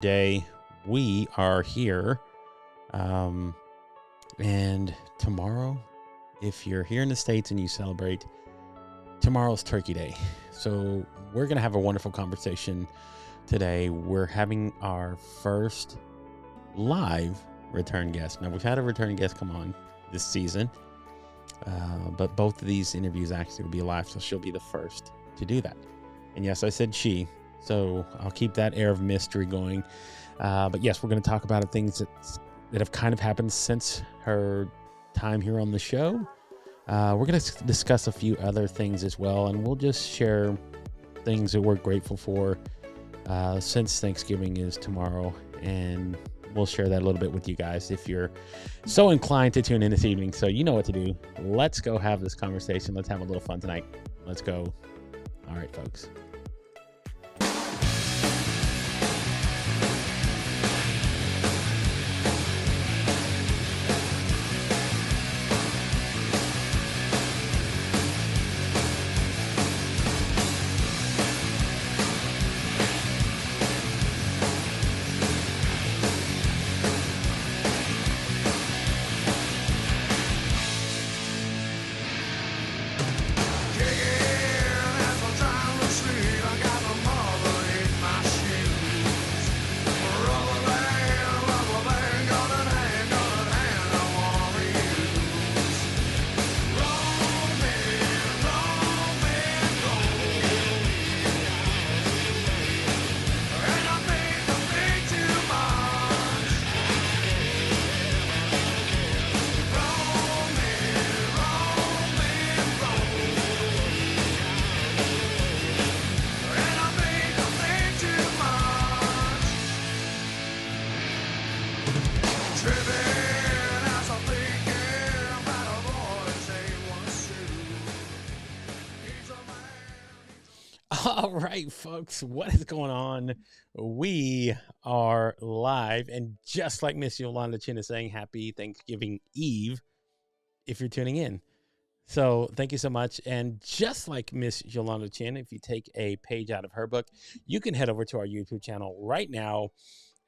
Day we are here. And tomorrow, if you're here in the States and you celebrate, tomorrow's Turkey Day. So we're going to have a wonderful conversation today. We're having our first live return guest. Now, we've had a return guest come on this season, but both of these interviews actually will be live, so she'll be the first to do that. And yes, I said she, so I'll keep that air of mystery going. But yes, we're going to talk about things that have kind of happened since her time here on the show. We're going to discuss a few other things as well, and we'll just share things that we're grateful for since Thanksgiving is tomorrow, and we'll share that a little bit with you guys if you're so inclined to tune in this evening. So you know what to do. Let's go have this conversation. Let's have a little fun tonight. Let's go. All right, folks. All right, folks, what is going on? We are live, and just like Miss Yolanda Chin is saying, happy Thanksgiving Eve if you're tuning in. So thank you so much. And just like Miss Yolanda Chin, if you take a page out of her book, you can head over to our YouTube channel right now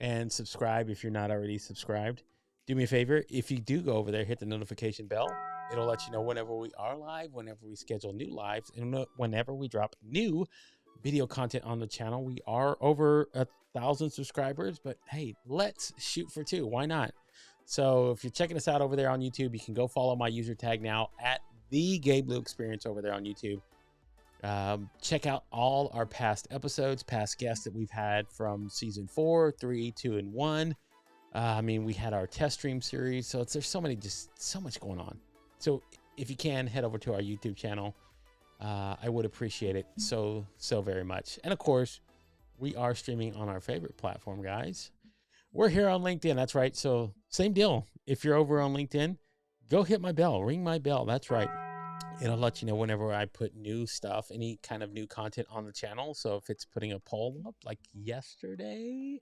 and subscribe if you're not already subscribed. Do me a favor, if you do go over there, hit the notification bell. It'll let you know whenever we are live, whenever we schedule new lives, and whenever we drop new video content on the channel. We are over 1,000 subscribers, but hey, let's shoot for 2. Why not? So if you're checking us out over there on YouTube, you can go follow my user tag now at the Gabe Blue Experience over there on YouTube. Check out all our past episodes, past guests that we've had from season 4, 3, 2, and 1. We had our test stream series, so there's so much going on. So if you can, head over to our YouTube channel. I would appreciate it so very much. And of course, we are streaming on our favorite platform, guys. We're here on LinkedIn. That's right. So same deal. If you're over on LinkedIn, go hit my bell, ring my bell. That's right. It'll let you know whenever I put new stuff, any kind of new content on the channel. So if it's putting a poll up like yesterday,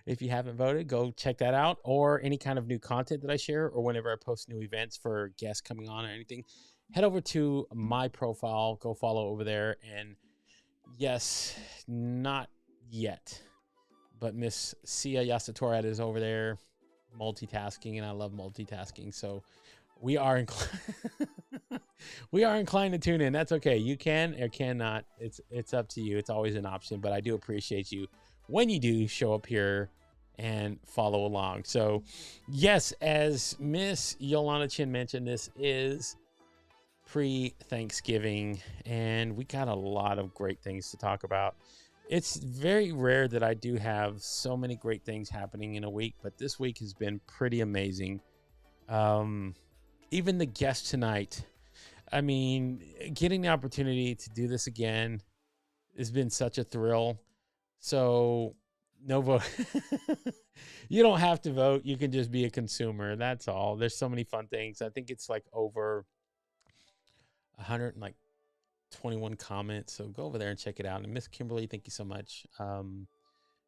if you haven't voted, go check that out, or any kind of new content that I share, or whenever I post new events for guests coming on or anything, head over to my profile, go follow over there. And yes, not yet, but Miss Sia Yasatorad is over there multitasking, and I love multitasking. So we are inclined to tune in. That's okay. You can or cannot. It's up to you. It's always an option, but I do appreciate you when you do show up here and follow along. So yes, as Miss Yolanda Chin mentioned, this is pre-Thanksgiving, and we got a lot of great things to talk about. It's very rare that I do have so many great things happening in a week, but this week has been pretty amazing. Even the guest tonight, getting the opportunity to do this again has been such a thrill. So no vote. You don't have to vote. You can just be a consumer. That's all. There's so many fun things. I think it's like over 121 comments. So go over there and check it out. And Miss Kimberly, thank you so much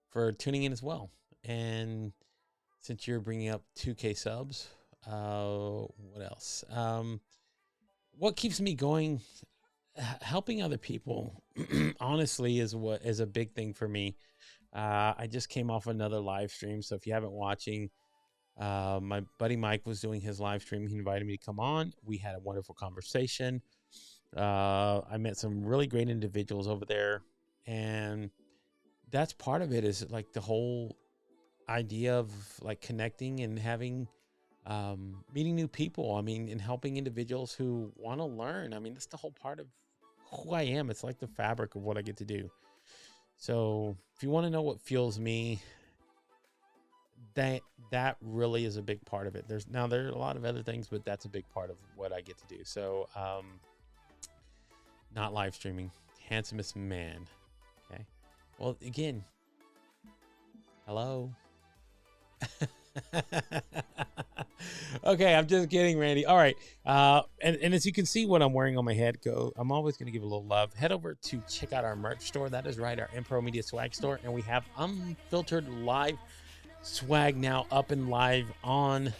for tuning in as well. And since you're bringing up 2K subs, what else? What keeps me going? Helping other people, honestly, is a big thing for me. I just came off another live stream, so if you haven't watching, my buddy Mike was doing his live stream. He invited me to come on. We had a wonderful conversation. I met some really great individuals over there, and that's part of it, is like the whole idea of like connecting and having meeting new people. I mean, and helping individuals who want to learn. I mean, that's the whole part of who I am. It's like the fabric of what I get to do. So if you want to know what fuels me, that really is a big part of it. There are a lot of other things, but that's a big part of what I get to do. So not live streaming, handsomest man. Okay, well, again, hello. Okay, I'm just kidding, Randy. All right, and as you can see what I'm wearing on my head, I'm always going to give a little love. Head over to check out our merch store. That is right, our Impro Media swag store, and we have Unfiltered live swag now up and live on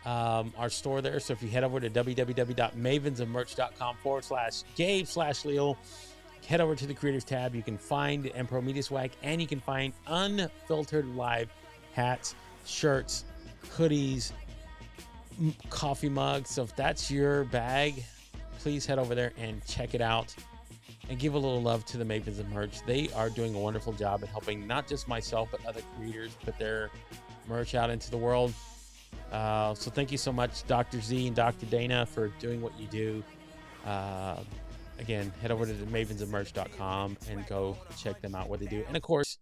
our store there. So if you head over to www.mavensofmerch.com/Gabe/Leo, head over to the creators tab, you can find Impro Media swag, and you can find Unfiltered live hats, shirts, hoodies, coffee mugs. So if that's your bag, please head over there and check it out and give a little love to the Mavens of Merch. They are doing a wonderful job at helping not just myself, but other creators put their merch out into the world. So thank you so much, Dr. Z and Dr. Dana, for doing what you do. Again, head over to mavensofmerch.com and go check them out, what they do. And of course,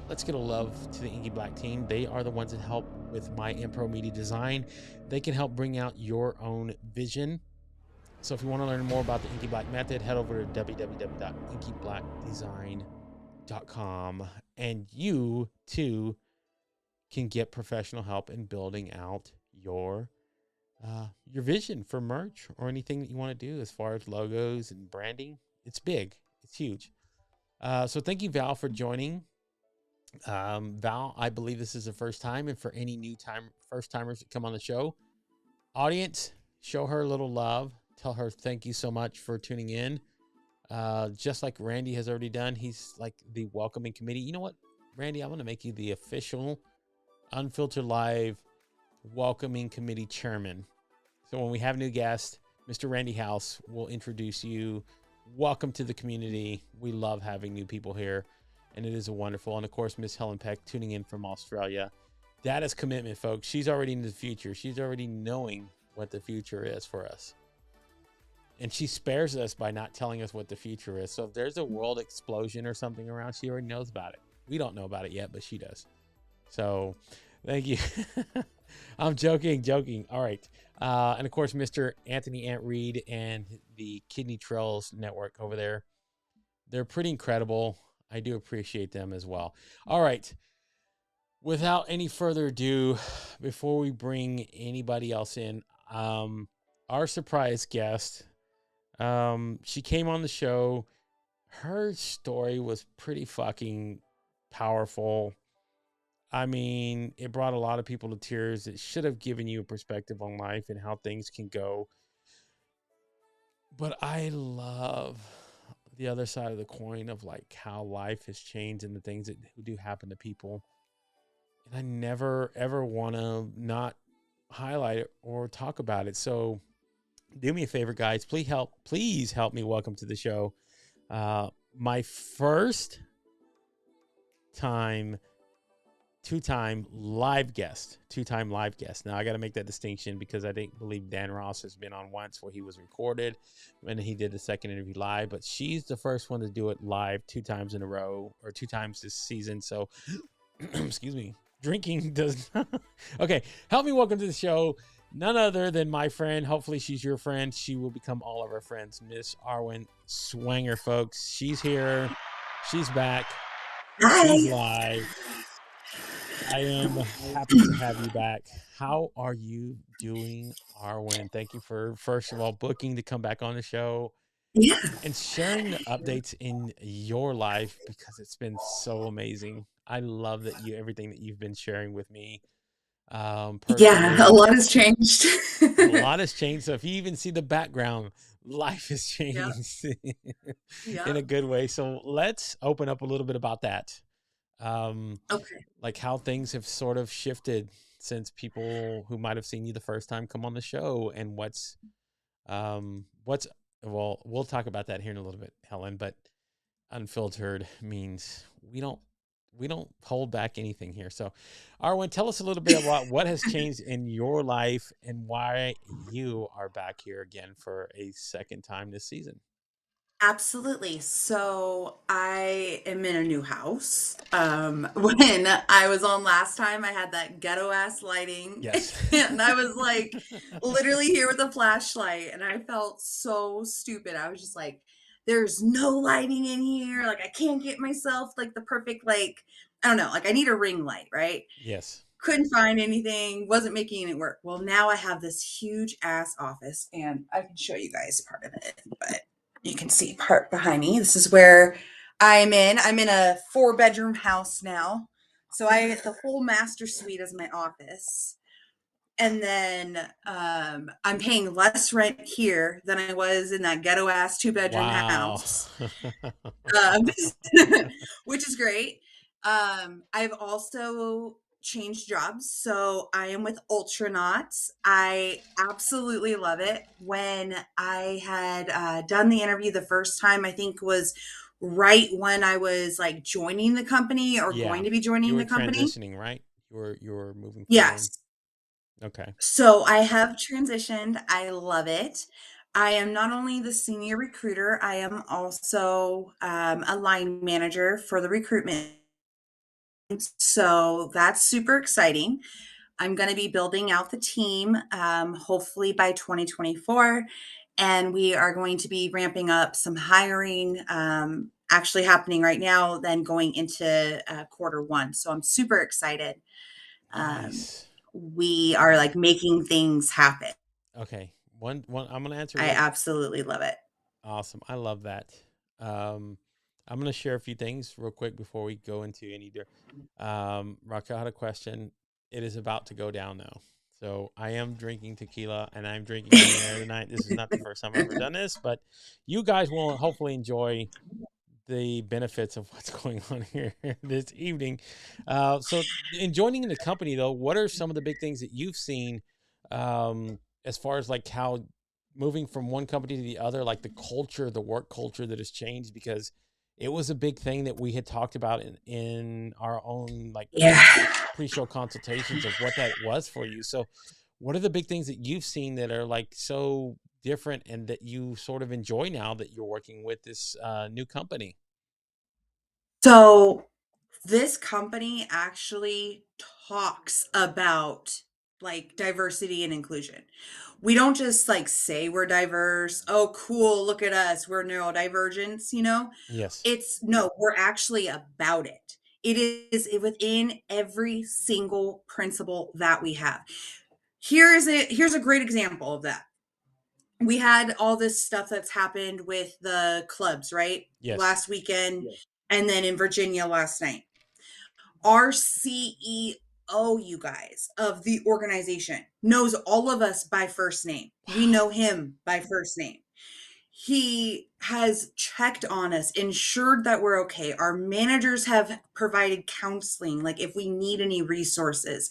let's get a love to the Inky Black team. They are the ones that help with my Impro Media design. They can help bring out your own vision. So if you want to learn more about the Inky Black method, head over to www.inkyblackdesign.com, and you too can get professional help in building out your vision for merch or anything that you want to do as far as logos and branding. It's big. It's huge. So thank you, Val, for joining. Val, I believe this is the first time, and for any first timers that come on the show, audience, show her a little love. Tell her thank you so much for tuning in. Just like Randy has already done, he's like the welcoming committee. You know what, Randy, I'm going to make you the official Unfiltered Live welcoming committee chairman. So when we have new guests, Mr. Randy House will introduce you. Welcome to the community. We love having new people here, and it is a wonderful. And of course, Miss Helen Peck tuning in from Australia. That is commitment, folks. She's already in the future. She's already knowing what the future is for us. And she spares us by not telling us what the future is. So if there's a world explosion or something around, she already knows about it. We don't know about it yet, but she does. So thank you. I'm joking. All right. And of course, Mr. Anthony Ant Reed and the Kidney Trails Network over there. They're pretty incredible. I do appreciate them as well. All right. Without any further ado, before we bring anybody else in, our surprise guest, she came on the show. Her story was pretty fucking powerful. I mean, it brought a lot of people to tears. It should have given you a perspective on life and how things can go. But I love the other side of the coin of like how life has changed and the things that do happen to people. And I never, ever want to not highlight it or talk about it. So do me a favor, guys. Please help me welcome to the show my first time two-time live guest. Now, I got to make that distinction because I believe Dan Ross has been on once where he was recorded and he did the second interview live, but she's the first one to do it live 2 times in a row, or 2 times this season. So, excuse me, drinking does not. Okay, help me welcome to the show none other than my friend. Hopefully she's your friend. She will become all of our friends. Miss Arwyn Swanger, folks. She's here. She's back. Hi. She's live. I am happy to have you back. How are you doing, Arwyn? Thank you for, first of all, booking to come back on the show. Yeah. And sharing the updates in your life, because it's been so amazing. I love that everything that you've been sharing with me. Yeah, a lot has changed. A lot has changed. So if you even see the background, life has Yep. changed in a Yep. good way. So let's open up a little bit about that. Um, Okay. like how things have sort of shifted since people who might have seen you the first time come on the show, and what's well, we'll talk about that here in a little bit, Helen. But unfiltered means we don't hold back anything here. So, Arwyn, tell us a little bit about what has changed in your life and why you are back here again for a second time this season. Absolutely. So I am in a new house. When I was on last time, I had that ghetto ass lighting, Yes. and I was like literally here with a flashlight, and I felt so stupid. I was just like, there's no lighting in here. Like I can't get myself like the perfect like I don't know, like I need a ring light, right? Yes. Couldn't find anything, wasn't making it work. Well, now I have this huge ass office, and I can show you guys part of it, but you can see part behind me. This is where I'm in. I'm in a 4-bedroom house now. So I get the whole master suite as my office. And then I'm paying less rent here than I was in that ghetto ass 2-bedroom Wow. house, um, which is great. I've also changed jobs. So I am with Ultranauts. I absolutely love it. When I had done the interview the first time, I think was right when I was like joining the company or Yeah. going to be You joining were the company. transitioning, right? You were moving forward. Yes. Okay. So I have transitioned. I love it. I am not only the senior recruiter, I am also a line manager for the recruitment. So that's super exciting. I'm going to be building out the team hopefully by 2024. And we are going to be ramping up some hiring actually happening right now, then going into quarter 1. So I'm super excited. Um, Nice. we are like making things happen. Okay. One I'm gonna answer I really absolutely love it. awesome. I love that. Um, I'm gonna share a few things real quick before we go into any. Raquel had a question. It is about to go down now. So I am drinking tequila and I'm drinking cognac tonight. This is not the first time I've ever done this, but you guys will hopefully enjoy the benefits of what's going on here this evening. So, in joining in the company, though, what are some of the big things that you've seen as far as like how moving from one company to the other, like the culture, the work culture that has changed? Because it was a big thing that we had talked about in our own like Yeah. pre-show consultations of what that was for you. So, what are the big things that you've seen that are like so different and that you sort of enjoy now that you're working with this new company? So this company actually talks about like diversity and inclusion. We don't just like say we're diverse. Oh, cool. Look at us. We're neurodivergence, you know? Yes. It's no, we're actually about it. It is within every single principle that we have. Here's a great example of that. We had all this stuff that's happened with the clubs, right? Yes. Last weekend, and then in Virginia last night. Our CEO, you guys, of the organization knows all of us by first name. We Wow. know him by first name. He has checked on us, ensured that we're okay. Our managers have provided counseling, like if we need any resources.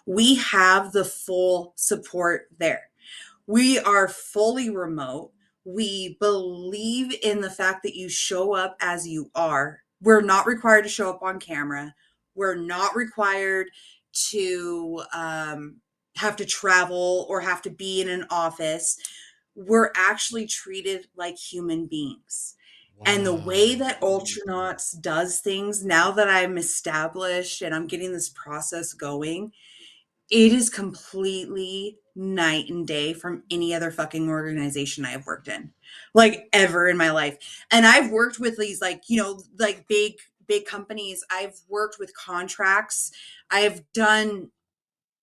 We have the full support there. We are fully remote. We believe in the fact that you show up as you are. We're not required to show up on camera. We're not required to have to travel or have to be in an office. We're actually treated like human beings. And the way Wow. that Ultranauts does things, now that I'm established and I'm getting this process going, it is completely night and day from any other fucking organization I have worked in, like ever in my life. And I've worked with these, like, you know, like big companies. I've worked with contracts. I've done,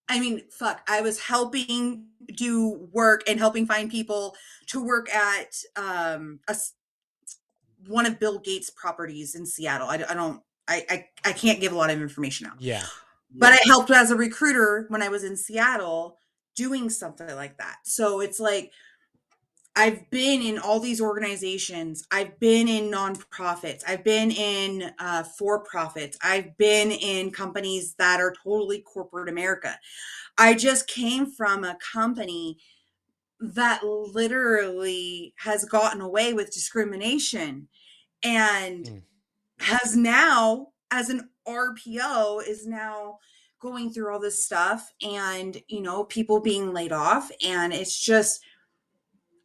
I mean, fuck, I was helping do work and helping find people to work at one of Bill Gates' properties in Seattle. I don't, I can't give a lot of information out. Yeah. But I helped as a recruiter when I was in Seattle doing something like that. So it's like I've been in all these organizations. I've been in nonprofits. I've been in for profits. I've been in companies that are totally corporate America. I just came from a company that literally has gotten away with discrimination and Mm. has now, as an RPO, is now going through all this stuff and, people being laid off. And it's just,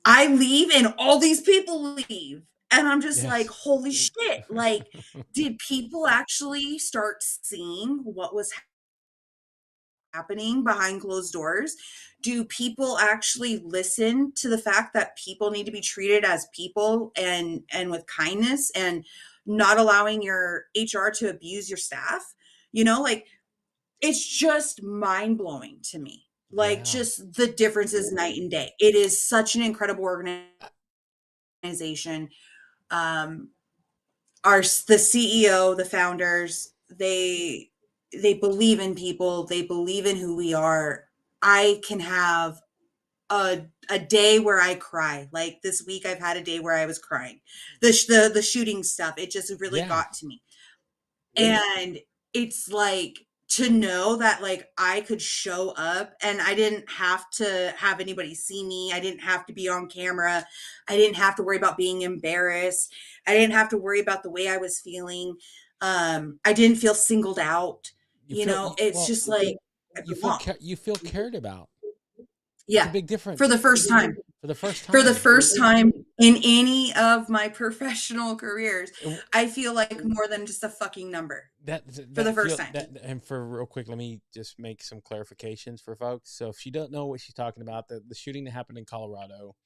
I leave and all these people leave. And I'm just like, Yes. holy shit. Like, did people actually start seeing what was happening behind closed doors? Do people actually listen to the fact that people need to be treated as people and with kindness, and not allowing your HR to abuse your staff? Like, it's just mind blowing to me. Like, Yeah. just the difference is night and day. It is such an incredible organization. Um, the CEO, the founders, they believe in people. They believe in who we are. I can have a day where I cry. Like this week, I've had a day where I was crying. The shooting stuff, it just really Yeah. got to me. And it's like, to know that like I could show up and I didn't have to have anybody see me. I didn't have to be on camera. I didn't have to worry about being embarrassed. I didn't have to worry about the way I was feeling. I didn't feel singled out. You feel It's well. just like I belong. You feel cared about. It's a Yeah, big for the difference first time. for the first For the time. first time in any of my professional careers, It- I feel like more than just a fucking number that for the that first feel time. that and for real quick, let me just make some clarifications for folks. So if you don't know what she's talking about, the shooting that happened in Colorado,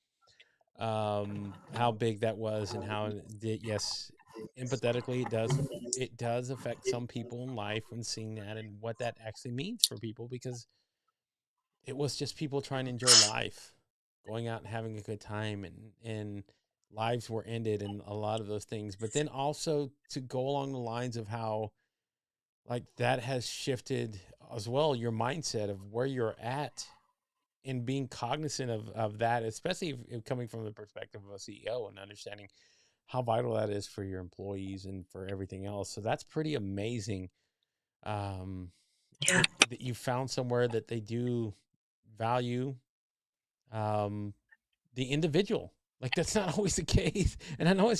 how big that was and how yes, empathetically it does affect some people in life when seeing that and what that actually means for people, because it was just people trying to enjoy life, going out and having a good time, and lives were ended and a lot of those things. But then also to go along the lines of how like that has shifted as well your mindset of where you're at and being cognizant of that, especially if coming from the perspective of a CEO and understanding how vital that is for your employees and for everything else. So that's pretty amazing. Um, Yeah. that you found somewhere that they do value um, the individual. Like that's not always the case, and I know it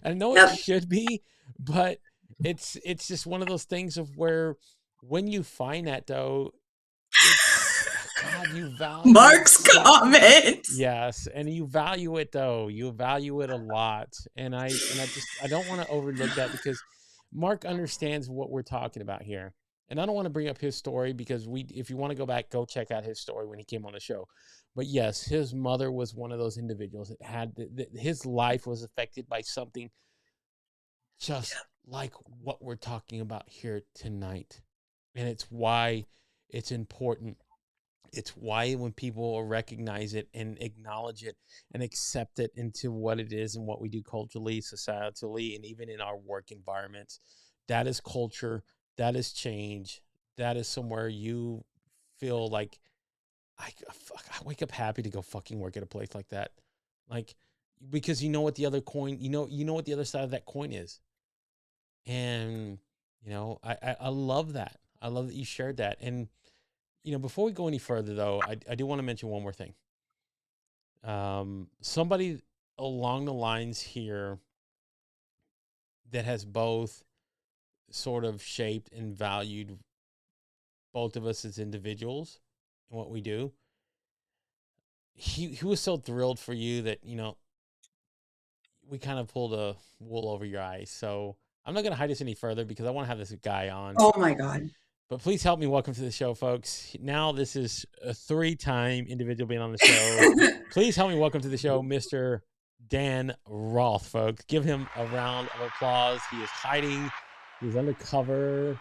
Yep. should be, but it's just one of those things of where when you find that though, it's God, you value it Mark's so comments. yes, and you value it though. You value it a lot, and I don't want to overlook that because Mark understands what we're talking about here. And I don't want to bring up his story because if you want to go back, go check out his story when he came on the show. But yes, his mother was one of those individuals that had his life was affected by something just like what we're talking about here tonight. And it's why it's important. It's why when people recognize it and acknowledge it and accept it into what it is and what we do culturally, societally, and even in our work environments, that is culture, that is change, that is somewhere you feel like I wake up happy to go fucking work at a place like that, like because you know what the other coin, you know what the other side of that coin is, and I love that. I love that you shared that. And before we go any further, though, I do want to mention one more thing. Somebody along the lines here that has both sort of shaped and valued both of us as individuals and what we do. He was so thrilled for you that we kind of pulled a wool over your eyes. So I'm not going to hide this any further because I want to have this guy on. Oh my God. But please help me welcome to the show, folks. Now this is a 3-time individual being on the show. Please help me welcome to the show, Mr. Dan Roth, folks. Give him a round of applause. He is hiding. He's undercover.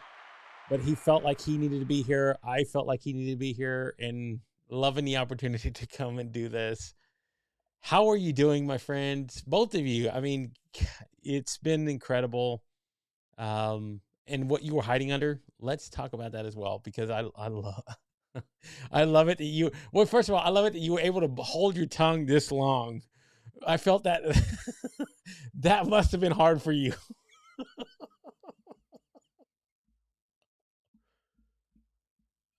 But he felt like he needed to be here. I felt like he needed to be here and loving the opportunity to come and do this. How are you doing, my friends? Both of you. I mean, it's been incredible. And what you were hiding under, let's talk about that as well, because I love I love it that first of all, I love it that you were able to hold your tongue this long I felt that that must have been hard for you.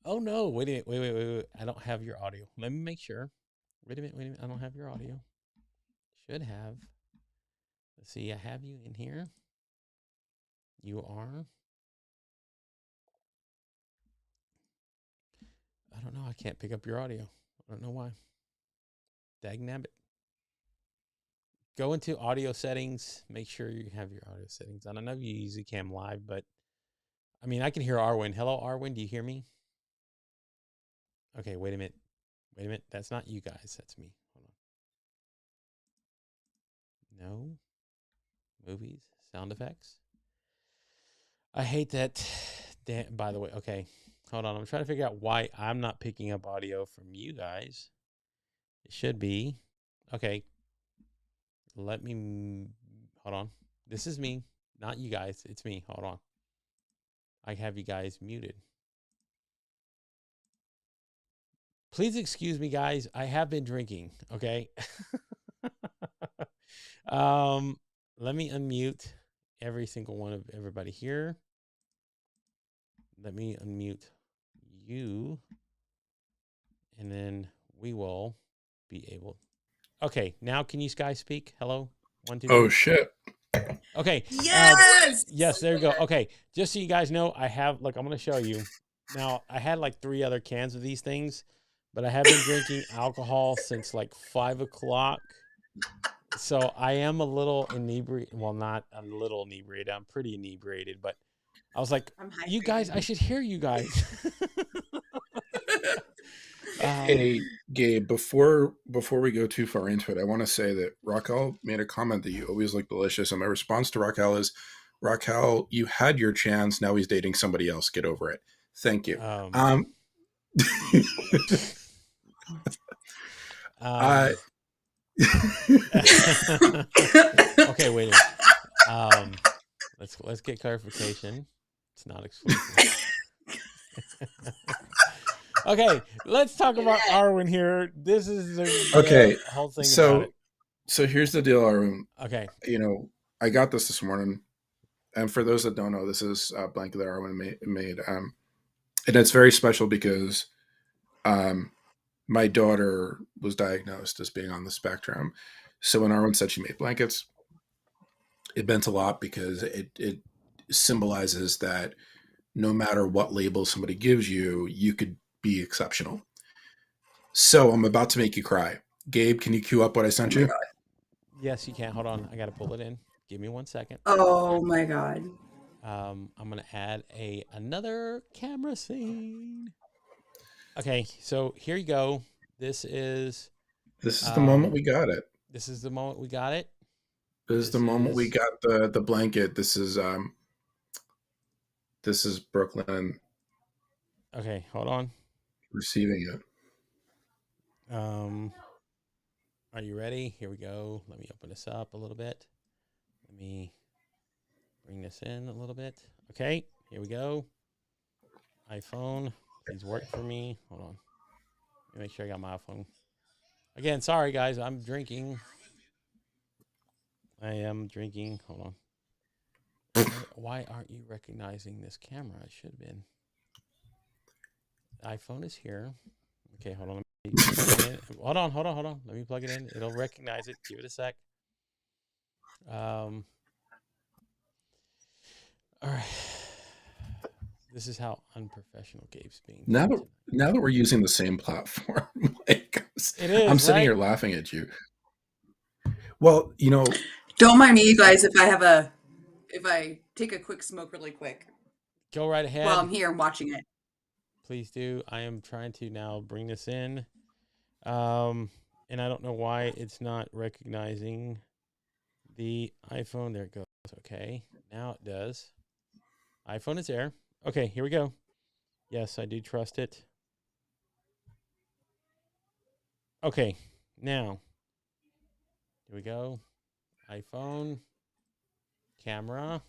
Oh no! Wait a minute! Wait! I don't have your audio. Let me make sure. Wait a minute! Wait a minute! I don't have your audio. Should have. Let's see. I have you in here. You are. I don't know. I can't pick up your audio. I don't know why. Dag nabbit. Go into audio settings. Make sure you have your audio settings. I don't know if you use Cam Live, but I mean, I can hear Arwyn. Hello, Arwyn. Do you hear me? Okay, wait a minute. Wait a minute. That's not you guys. That's me. Hold on. No. Movies. Sound effects. I hate that. By the way, okay. Hold on. I'm trying to figure out why I'm not picking up audio from you guys. It should be. Okay. Let me. Hold on. This is me, not you guys. It's me. Hold on. I have you guys muted. Please excuse me, guys. I have been drinking. Okay. Let me unmute every single one of everybody here. Let me unmute you, and then we will be able. Okay, now can you guys speak? Hello, 1, 2, 3. Oh shit. Okay. Yes. Yes, there you go. Okay, just so you guys know, I have. Look, I'm going to show you. Now, I had like 3 other cans of these things, but I have been drinking alcohol since like 5 o'clock. So I am a little inebriated. Well, not a little inebriated. I'm pretty inebriated, but I was like, you guys, I should hear you guys. Hey, Gabe, before we go too far into it, I want to say that Raquel made a comment that you always look delicious. And my response to Raquel is, Raquel, you had your chance. Now he's dating somebody else. Get over it. Thank you. Okay, wait a minute. Let's get clarification. It's not exclusive. Okay, let's talk about Arwyn here. This is the whole thing about it. So here's the deal, Arwyn. Okay. You know, I got this morning, and for those that don't know, this is a blanket that Arwyn made. And it's very special because my daughter was diagnosed as being on the spectrum. So when Arwyn said she made blankets, it meant a lot because it symbolizes that no matter what label somebody gives you, you could be exceptional. So I'm about to make you cry. Gabe, can you cue up what I sent you? Yes, you can. Hold on. I got to pull it in. Give me 1 second. Oh my God. I'm going to add another camera scene. Okay, so here you go. This is the moment we got it. This is the moment we got it. This is the moment we got the blanket. This is Brooklyn. Okay, hold on. Receiving it. Are you ready? Here we go. Let me open this up a little bit. Let me bring this in a little bit. Okay, here we go. iPhone, please work for me. Hold on. Let me make sure I got my iPhone. Again, sorry guys, I'm drinking. I am drinking. Hold on. Why aren't you recognizing this camera? I should have been. The iPhone is here. Okay, hold on. Hold on. Let me plug it in. It'll recognize it. Give it a sec. All right. This is how unprofessional Gabe's being. Now that we're using the same platform, like, it is. I'm sitting here laughing at you. Well, you know, don't mind me, you guys, if I take a quick smoke really quick. Go right ahead. While I'm here watching it. Please do. I am trying to now bring this in. And I don't know why it's not recognizing the iPhone. There it goes. Okay. Now it does. iPhone is there. Okay, here we go. Yes, I do trust it. Okay, now. Here we go. iPhone. Camera.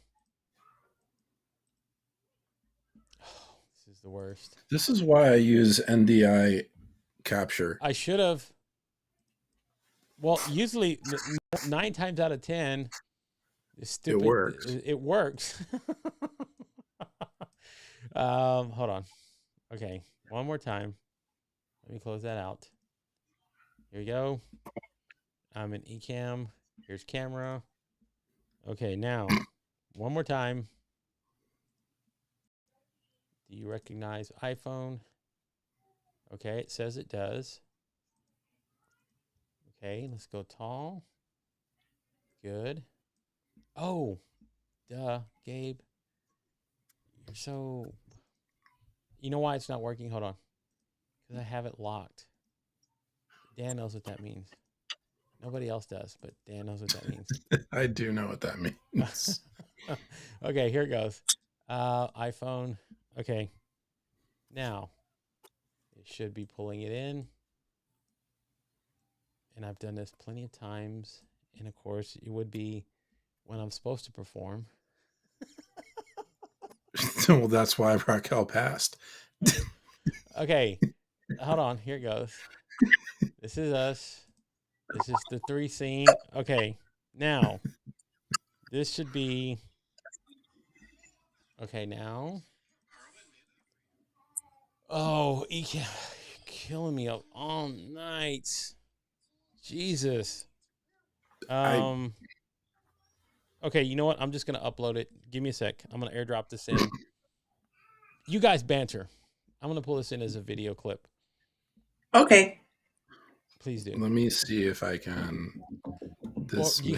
Oh, this is the worst. This is why I use NDI capture. I should have. Well, usually 9 times out of 10, stupid. It works. It works. Hold on. Okay, one more time. Let me close that out. Here we go. I'm in eCam. Here's camera. Okay, now one more time. Do you recognize iPhone? Okay, it says it does. Okay, let's go tall. Good. Oh, duh, Gabe. You're so... You know why it's not working? Hold on. Because I have it locked. Dan knows what that means. Nobody else does, but Dan knows what that means. I do know what that means. Okay, here it goes. iPhone. Okay. Now, it should be pulling it in. And I've done this plenty of times. And of course, it would be when I'm supposed to perform. Well, that's why Raquel passed. Okay, hold on. Here it goes. This is us. This is the 3 scene. Okay, now this should be. Okay, now. Oh, you're killing me up all night. Jesus. Okay, you know what? I'm just gonna upload it. Give me a sec. I'm gonna airdrop this in. You guys banter. I'm gonna pull this in as a video clip. Okay. Please do. Let me see if I can. This Well, do you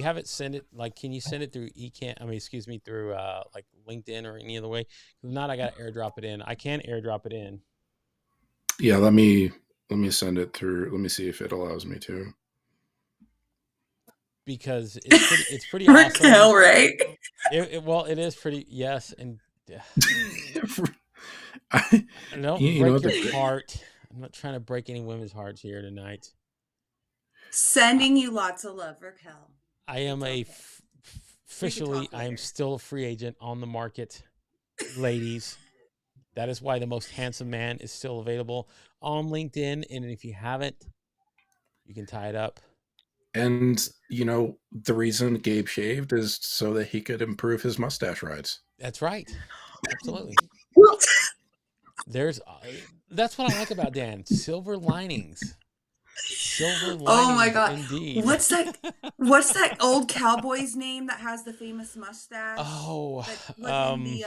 have it send it, like, can you send it through through like LinkedIn or any other way? If not, I gotta airdrop it in. I can airdrop it in. Yeah, let me send it through. Let me see if it allows me to. Because it's pretty awesome. Raquel, right? Well, it is pretty, yes, and don't you break know, your heart. I'm not trying to break any women's hearts here tonight. Sending you lots of love, Raquel. I am officially, I am still a free agent on the market, ladies. That is why the most handsome man is still available on LinkedIn. And if you haven't, you can tie it up. And, you know, the reason Gabe shaved is so that he could improve his mustache rides. That's right. Absolutely. That's what I like about Dan. Silver linings. Silver linings. Oh my God. Indeed. What's that old cowboy's name that has the famous mustache? Oh, in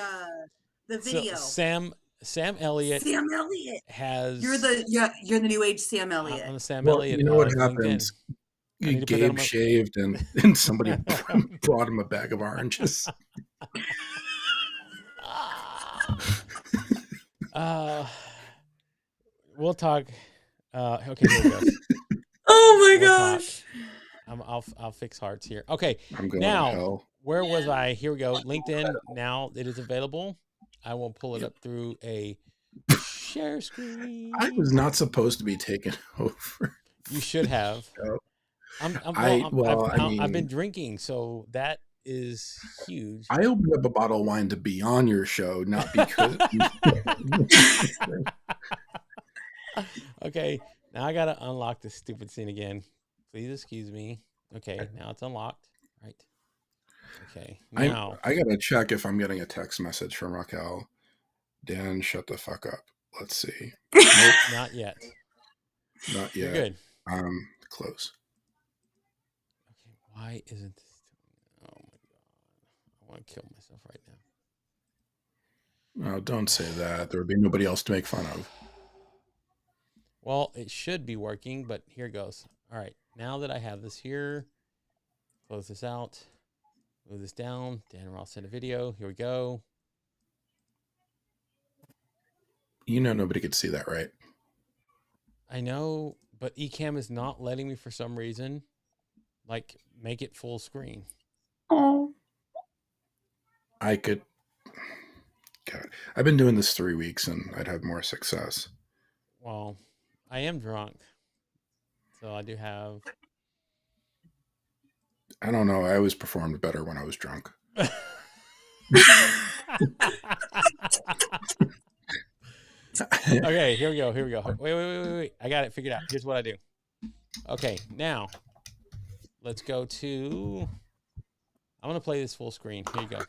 the video. So Sam Elliott. Sam Elliott has. You're the new age Sam Elliott. I'm Sam Elliott. You know what happens? Gabe shaved and somebody brought him a bag of oranges. We'll talk. Okay, here we go. Oh my gosh. I'll fix hearts here. Okay, I'm going now to hell. Where was I? Here we go. LinkedIn. Now it is available. I will pull it up through a share screen. I was not supposed to be taken over. You should have. No. I've been drinking, so that is huge. I opened up a bottle of wine to be on your show, not because. Okay, now I gotta unlock this stupid scene again. Please excuse me. Okay, now it's unlocked. Right. Okay. Now I gotta check if I'm getting a text message from Raquel. Dan, shut the fuck up. Let's see. Nope, not yet. Not yet. You're good. Close. Okay, why isn't this? Oh my God, I want to kill myself right now. No, don't say that. There would be nobody else to make fun of. Well, it should be working, but here goes. All right, now that I have this here, close this out, move this down. Dan Ross sent a video. Here we go. You know nobody could see that, right? I know, but eCam is not letting me for some reason, like, make it full screen. Oh. I could. God, I've been doing this 3 weeks, and I'd have more success. Well, I am drunk, so I do have. I don't know. I always performed better when I was drunk. Okay, here we go. Wait. I got it figured out. Here's what I do. Okay, now let's go to. I'm gonna play this full screen. Here you go. Detected.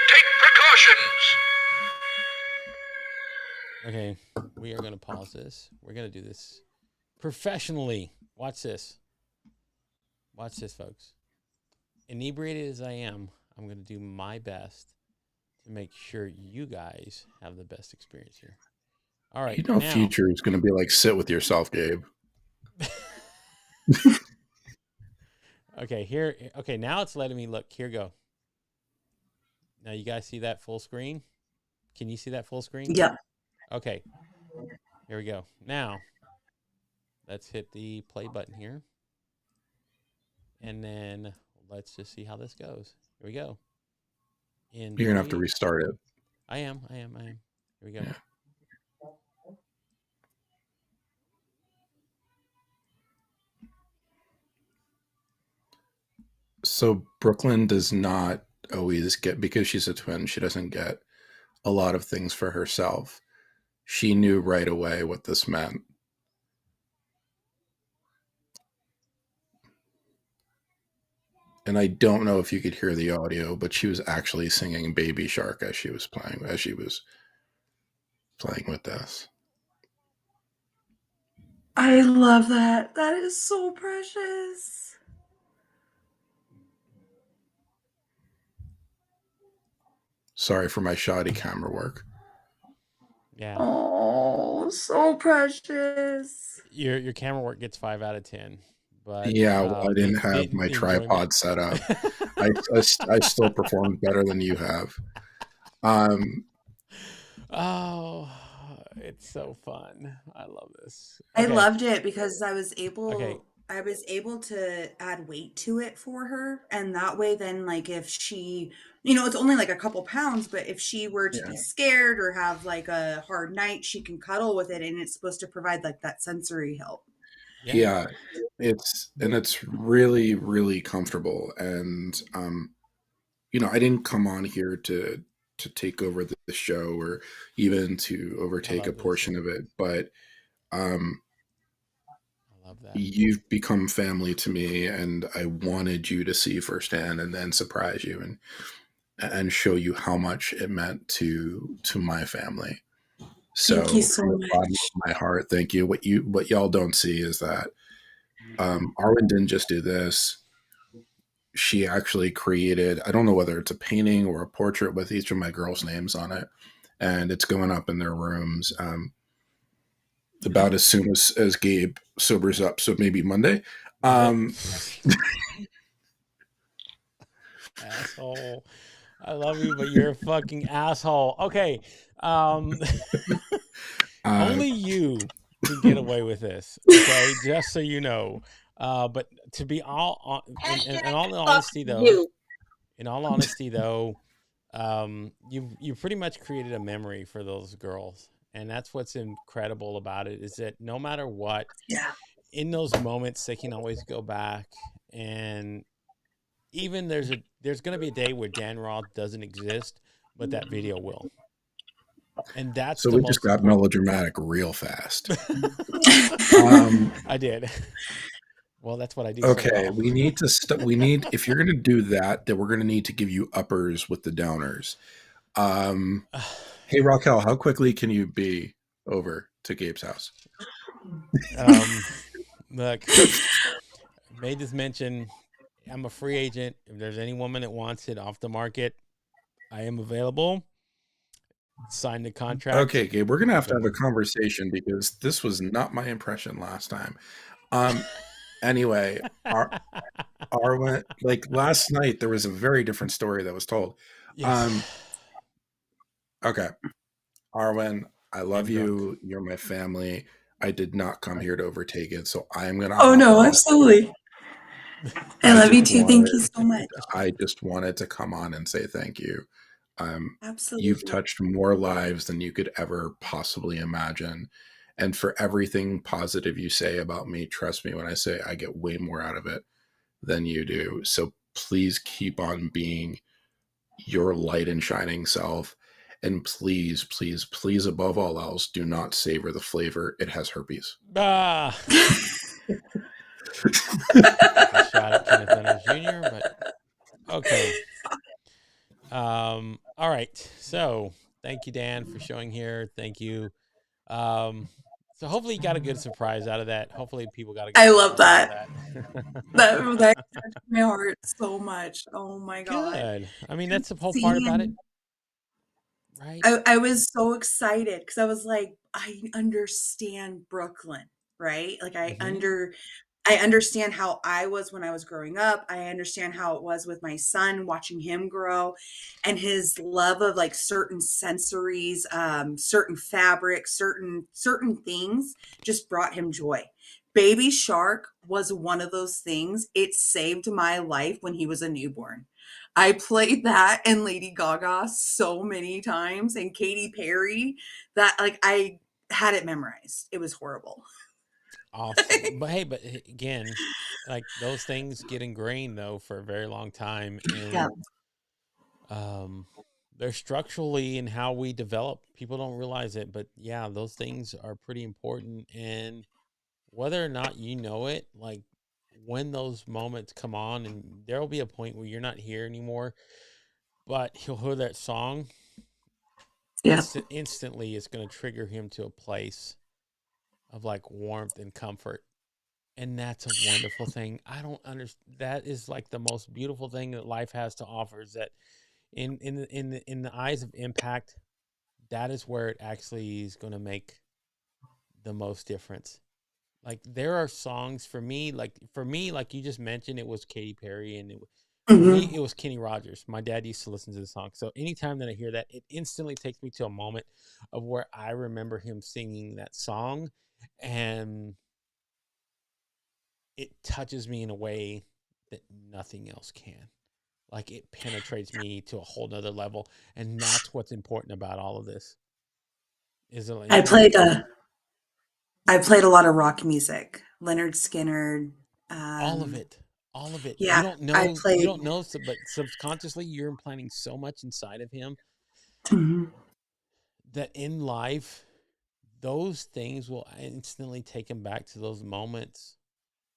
Take precautions. Okay, we are gonna pause this. We're gonna do this professionally. Watch this. Watch this, folks. Inebriated as I am, I'm gonna do my best to make sure you guys have the best experience here. All right, You know, now. future is going to be like, sit with yourself, Gabe. Okay, here. Okay, now it's letting me look. Here go. Now you guys see that full screen? Can you see that full screen? Yeah. Okay. Here we go. Now, let's hit the play button here. And then let's just see how this goes. Here we go. You're going to have to restart it. I am. Here we go. Yeah. So Brooklyn does not always get, because she's a twin, she doesn't get a lot of things for herself. She knew right away what this meant. And I don't know if you could hear the audio, but she was actually singing Baby Shark as she was playing with this. I love that. That is so precious. Sorry for my shoddy camera work. Yeah. Oh, so precious. Your camera work gets 5 out of 10. But yeah, well, I didn't have my tripod set up. I still performed better than you have. Oh, it's so fun. I love this. Okay. I loved it because I was able to add weight to it for her, and that way then, like, if she, it's only like a couple pounds, but if she were to be scared or have like a hard night, she can cuddle with it, and it's supposed to provide like that sensory help. Yeah, it's really, really comfortable. And I didn't come on here to take over the show or even to overtake a portion of it, but I love that. You've become family to me, and I wanted you to see firsthand and then surprise you and show you how much it meant to my family. So thank you so much. Bottom of my heart, thank you. What y'all don't see is that Arwyn didn't just do this. She actually created, I don't know whether it's a painting or a portrait with each of my girls' names on it, and it's going up in their rooms about as soon as Gabe sobers up, so maybe Monday. Asshole. I love you, but you're a fucking asshole. Okay. Only you can get away with this. Okay, just so you know. But to be in all honesty, though, you pretty much created a memory for those girls, and that's what's incredible about it, is that no matter what, in those moments they can always go back, and even there's going to be a day where Dan Raw doesn't exist, but that video will. And that's so we just got melodramatic real fast. I did. Well, that's what I do. Okay, so well. We need to if you're going to do that, then we're going to need to give you uppers with the downers. Hey, Raquel, how quickly can you be over to Gabe's house? Look, made this mention. I'm a free agent. If there's any woman that wants it off the market, I am available. Sign the contract. Okay, Gabe, we're going to have a conversation because this was not my impression last time. Anyway, Arwyn, like last night, there was a very different story that was told. Yes. Okay. Arwyn, I love you. You're my family. I did not come here to overtake it, so I am going to... Oh, no, absolutely. I love you too. Thank you so much. I just wanted to come on and say thank you. Absolutely. You've touched more lives than you could ever possibly imagine. And for everything positive you say about me, trust me when I say I get way more out of it than you do. So please keep on being your light and shining self. And please, please, please, above all else, do not savor the flavor. It has herpes. Ah. Take a shot at Kenneth Leonard Jr., but okay. All right. So thank you, Dan, for showing here. Thank you. So hopefully you got a good surprise out of that. Hopefully people got a good I love surprise that. out of That touched my heart so much. Oh my God. Good. I mean, that's the whole part about it, Seeing, right? I was so excited because I was like, I understand Brooklyn, right? Like Mm-hmm. I understand how I was when I was growing up. I understand how it was with my son, watching him grow, and his love of like certain sensories, certain fabrics, certain things just brought him joy. Baby Shark was one of those things. It saved my life when he was a newborn. I played that and Lady Gaga so many times, and Katy Perry, that like I had it memorized. It was horrible. Awesome. But hey, again, like those things get ingrained though for a very long time, Yeah. and um they're structurally in how we develop. People don't realize it, but yeah, those things are pretty important. And whether or not you know it, like when those moments come on, and there will be a point where you're not here anymore, but he'll hear that song, Yeah. instantly it's going to trigger him to a place of like warmth and comfort. And that's a wonderful thing. I don't understand. That is like the most beautiful thing that life has to offer. Is that in the eyes of impact, that is where it actually is going to make the most difference. Like there are songs for me, like you just mentioned, it was Katy Perry, and for me, Mhm. it was Kenny Rogers. My dad used to listen to the song, so anytime that I hear that, it instantly takes me to a moment of where I remember him singing that song, and it touches me in a way that nothing else can. Like it penetrates me to a whole nother level, and that's what's important about all of this. Is I and played I played a lot of rock music, Leonard Skinner. all of Um, it, all of it. yeah, I You played. don't know, but subconsciously you're implanting so much inside of him Mhm. that in life, those things will instantly take him back to those moments.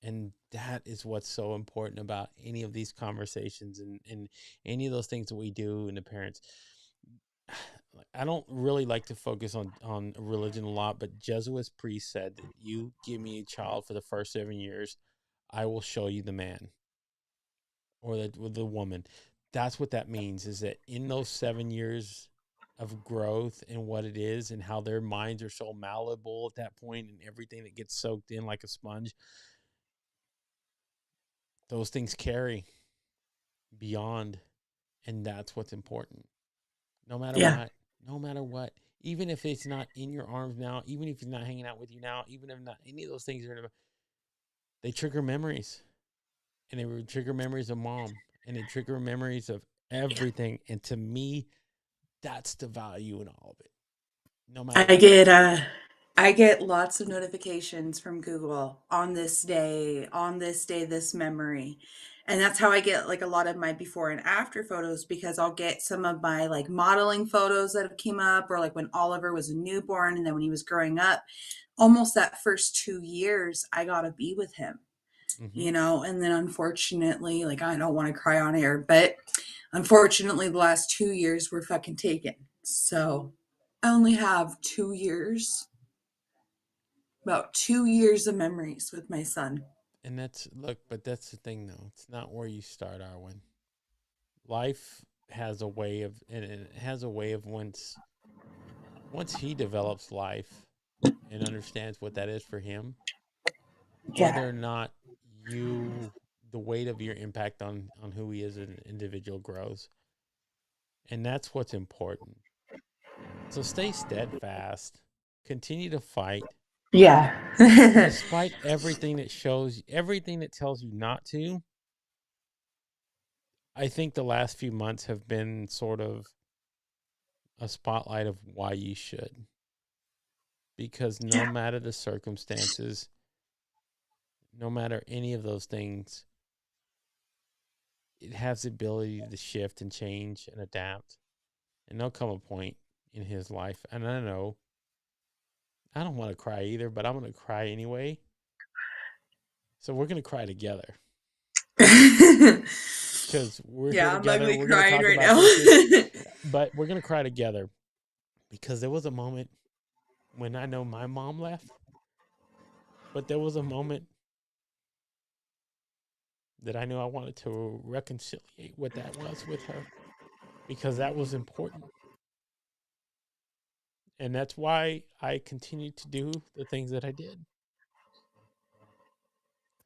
And that is what's so important about any of these conversations, and any of those things that we do and the parents. I don't really like to focus on religion a lot, but Jesuit priest said that you give me a child for the first 7 years, I will show you the man or the woman. That's what that means, is that in those 7 years of growth and what it is and how their minds are so malleable at that point, and everything that gets soaked in like a sponge, those things carry beyond. And that's what's important. No matter Yeah, what, no matter what, even if it's not in your arms now, even if he's not hanging out with you now, even if not any of those things they trigger memories, and they would trigger memories of mom, and they trigger memories of everything. And to me, that's the value in all of it, no matter I what. get I get lots of notifications from Google on this day, this memory. And that's how I get like a lot of my before and after photos, because I'll get some of my like modeling photos that have came up, or like when Oliver was a newborn and then when he was growing up, almost that first 2 years I got to be with him, Mm-hmm. and then unfortunately, like I don't want to cry on air, but unfortunately the last 2 years were fucking taken. So I only have 2 years, about 2 years of memories with my son. And but that's the thing, though. It's not where you start, Arwen. Life has a way of, and it has a way of once he develops life and understands what that is for him, Yeah. whether or not you the weight of your impact on who he is as an individual grows. And that's what's important. So stay steadfast, continue to fight Yeah. despite everything that tells you not to. I think the last few months have been sort of a spotlight of why you should, because no Yeah. matter the circumstances, no matter any of those things, it has the ability to shift and change and adapt. And there'll come a point in his life. And I know I don't want to cry either, but I'm going to cry anyway. So we're going to cry together. Because we're here I'm together. ugly We're going to crying talk right about now. this. But we're going to cry together. Because there was a moment when I know my mom left. But there was a moment that I knew I wanted to reconciliate what that was with her. Because that was important. And that's why I continued to do the things that I did.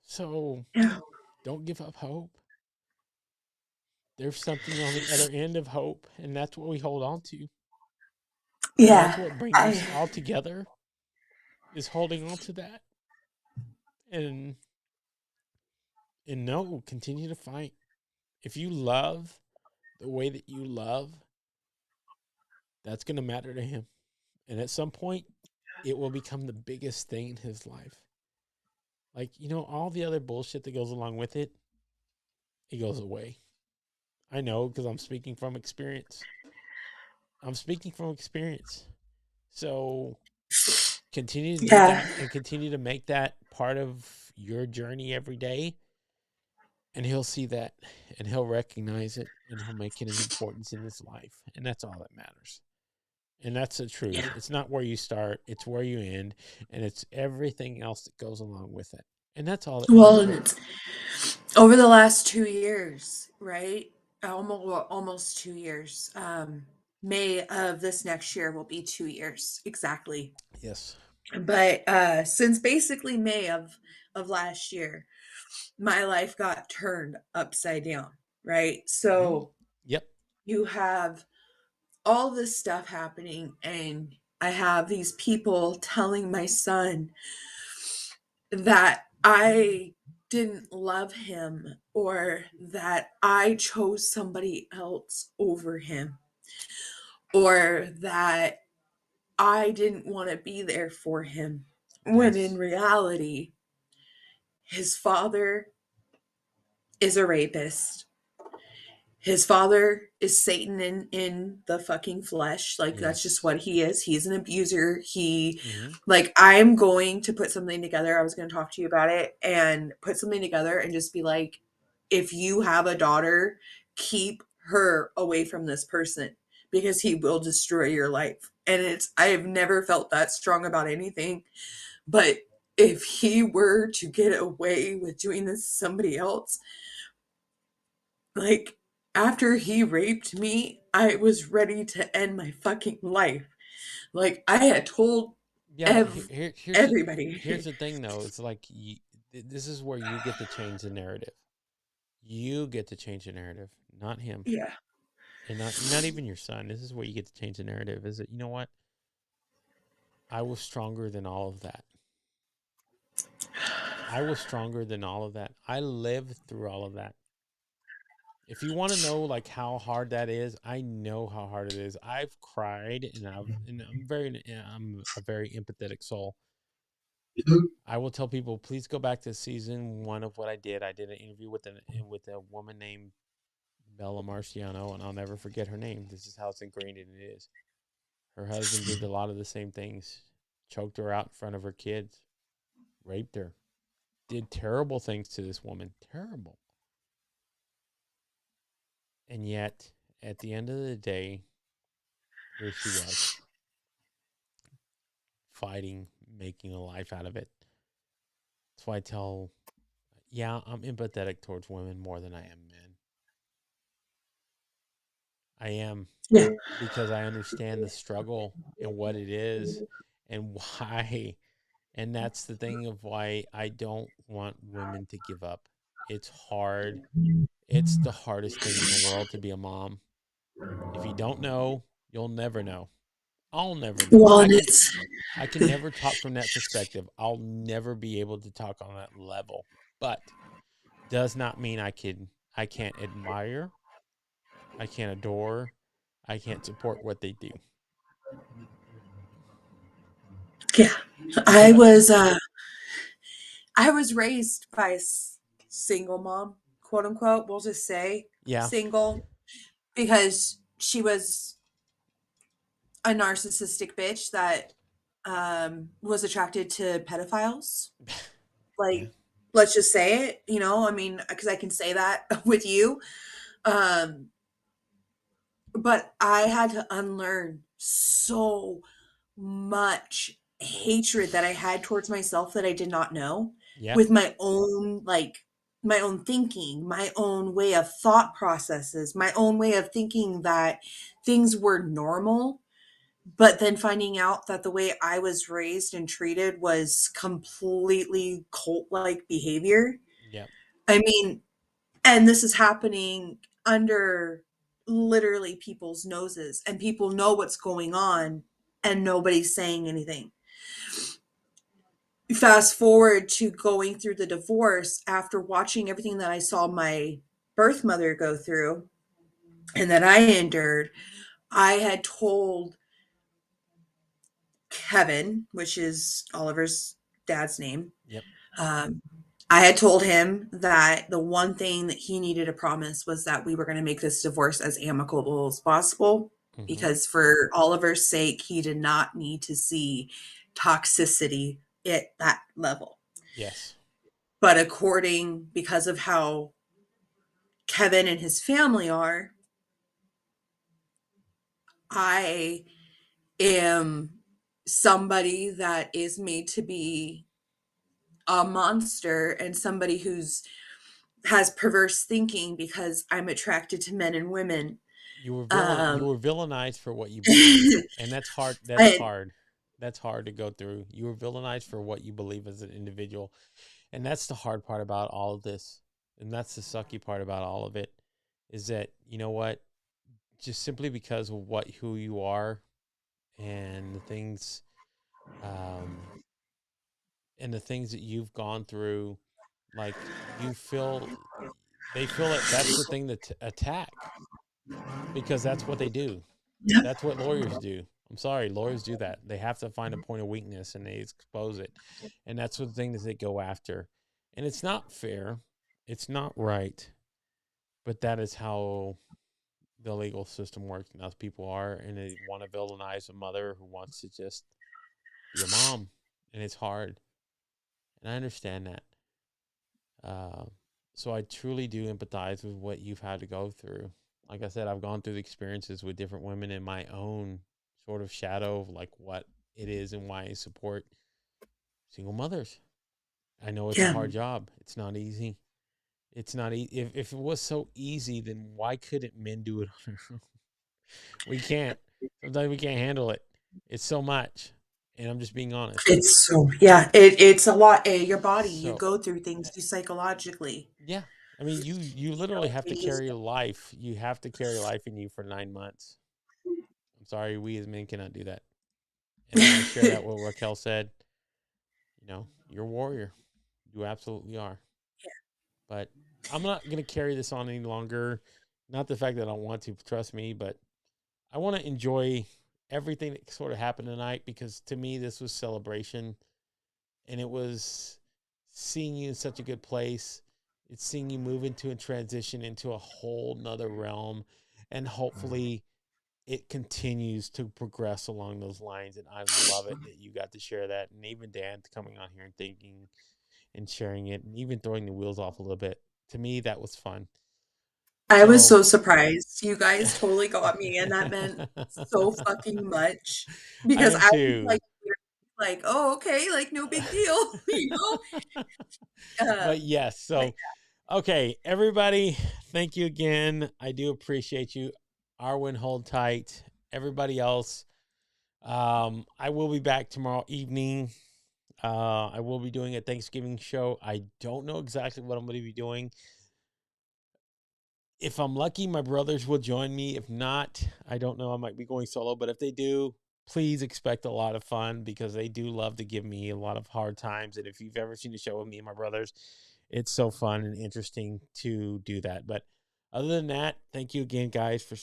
So don't give up hope. There's something on the other end of hope, and that's what we hold on to. And that's what brings us all together, is holding on to that. And no, continue to fight. If you love the way that you love, that's going to matter to him. And at some point, it will become the biggest thing in his life. Like, all the other bullshit that goes along with it, it goes away. I know, because I'm speaking from experience. So continue to do that and continue to make that part of your journey every day. And he'll see that and he'll recognize it and he'll make it an importance in his life. And that's all that matters. And that's the truth. Yeah. It's not where you start, it's where you end. And it's everything else that goes along with it. And that's all that matters. And it's over the last 2 years, right? Almost 2 years. May of this next year will be 2 years exactly. Yes. But since basically May of last year, my life got turned upside down, right? So yep, you have all this stuff happening, and I have these people telling my son that I didn't love him or that I chose somebody else over him or that I didn't want to be there for him. When in reality, his father is a rapist. His father is Satan in the fucking flesh. Like, that's just what he is. He's an abuser. Like, I'm going to put something together. I was going to talk to you about it and put something together and just be like, if you have a daughter, keep her away from this person because he will destroy your life. And I have never felt that strong about anything. But if he were to get away with doing this to somebody else, like, after he raped me, I was ready to end my fucking life. Like, I had told everybody. Here's the thing, though. It's like, this is where you get to change the narrative. You get to change the narrative, not him. Yeah. And not even your son. This is where you get to change the narrative. Is that, you know what? I was stronger than all of that. I was stronger than all of that. I lived through all of that. If you want to know like how hard that is, I know how hard it is. I've cried, and I'm a very empathetic soul. I will tell people, please go back to season 1 of what I did. I did an interview with a woman named Bella Marciano, and I'll never forget her name. This is how it's ingrained in it is. Her husband did a lot of the same things. Choked her out in front of her kids. Raped her. Did terrible things to this woman. Terrible. And yet, at the end of the day, here she was. Fighting, making a life out of it. That's why I tell, I'm empathetic towards women more than I am men. I am. Yeah. Because I understand the struggle and what it is and why. And that's the thing of why I don't want women to give up. It's hard. It's the hardest thing in the world to be a mom. If you don't know, you'll never know. I'll never know. Well, I can never talk from that perspective. I'll never be able to talk on that level. But does not mean I can't admire, I can't adore, I can't support what they do. Yeah. I was raised by a single mom, quote unquote. We'll just say single, because she was a narcissistic bitch that was attracted to pedophiles. Yeah. Like, let's just say it, you know, I mean, because I can say that with you. Um, but I had to unlearn so much hatred that I had towards myself that I did not know Yeah. with my own, like, my own thinking, my own way of thought processes, my own way of thinking that things were normal, but then finding out that the way I was raised and treated was completely cult-like behavior. Yeah. I mean, and this is happening under literally people's noses, and people know what's going on, and nobody's saying anything. Fast forward to going through the divorce after watching everything that I saw my birth mother go through and that I endured. I had told Kevin, which is Oliver's dad's name, Yep. um, I had told him that the one thing that he needed to promise was that we were going to make this divorce as amicable as possible, Mm-hmm. because for Oliver's sake, he did not need to see toxicity at that level. Yes. But because of how Kevin and his family are, I am somebody that is made to be a monster and somebody who's has perverse thinking because I'm attracted to men and women. You Um, were villainized for what you believe, and that's hard. That's I, hard. That's hard to go through. You were villainized for what you believe as an individual, and that's the hard part about all of this, and that's the sucky part about all of it, is that, you know what? Just simply because of who you are, and the things, um, and the things that you've gone through, like, you feel, they feel that that's the thing to attack, because that's what they do. yep, That's what lawyers do. I'm sorry, lawyers do that. They have to find a point of weakness and they expose it. And that's the thing that they go after. And it's not fair. It's not right. But that is how the legal system works. And those people are. And they want to villainize a mother who wants to just be a mom. And it's hard. And I understand that. Uh, so I truly do empathize with what you've had to go through. Like I said, I've gone through the experiences with different women in my own sort of shadow of like what it is and why I support single mothers. I know it's a yeah, hard job. It's not easy. It's not easy. If it was so easy, then why couldn't men do it on their own? We can't. Sometimes we can't handle it. It's so much. And I'm just being honest. it's so yeah, it's a lot. Your body, you So, go through things you psychologically. yeah. I mean, you You literally know, have to it is, carry life. You have to carry life in you for 9 months. I'm sorry, we as men cannot do that. And I want to share that what Raquel said. You know, you're a warrior. You absolutely are. But I'm not going to carry this on any longer. Not the fact that I don't want to, trust me, but I want to enjoy everything that sort of happened tonight, because to me, this was celebration. And it was seeing you in such a good place. It's seeing you move into and transition into a whole nother realm. And hopefully it continues to progress along those lines. And I love it that you got to share that. And even Dan coming on here and thinking and sharing it and even throwing the wheels off a little bit. To me, that was fun. I was So, so surprised. You guys totally got me, and that meant so fucking much I because am I was too. like, oh, okay, like no big deal, But Um, yes, but so okay, everybody, thank you again. I do appreciate you. Arwyn, hold tight. Everybody else, I will be back tomorrow evening. I will be doing a Thanksgiving show. I don't know exactly what I'm going to be doing. If I'm lucky, my brothers will join me. If not, I don't know. I might be going solo, but if they do, please expect a lot of fun, because they do love to give me a lot of hard times. And if you've ever seen a show with me and my brothers, it's so fun and interesting to do that. But other than that, thank you again, guys, for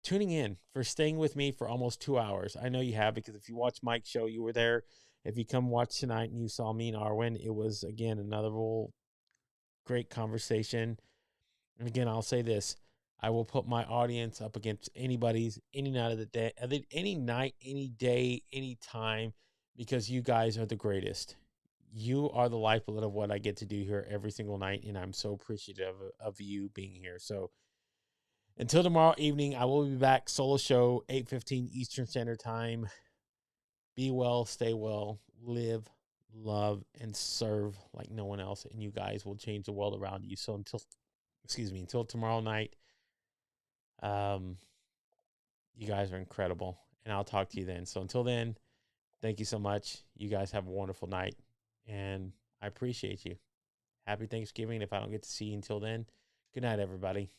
tuning in, for staying with me for almost 2 hours. I know you have, because if you watch Mike's show, you were there. If you come watch tonight and you saw me and Arwyn, it was, again, another great conversation. And again, I'll say this. I will put my audience up against anybody's any night of the day, any night, any day, any time, because you guys are the greatest. You are the lifeblood of what I get to do here every single night, and I'm so appreciative of you being here. So until tomorrow evening, I will be back. Solo show, 8:15 Eastern Standard Time. Be well, stay well, live, love, and serve like no one else, and you guys will change the world around you. So until tomorrow night, you guys are incredible, and I'll talk to you then. So until then, thank you so much. You guys have a wonderful night, and I appreciate you. Happy Thanksgiving. If I don't get to see you until then, good night, everybody.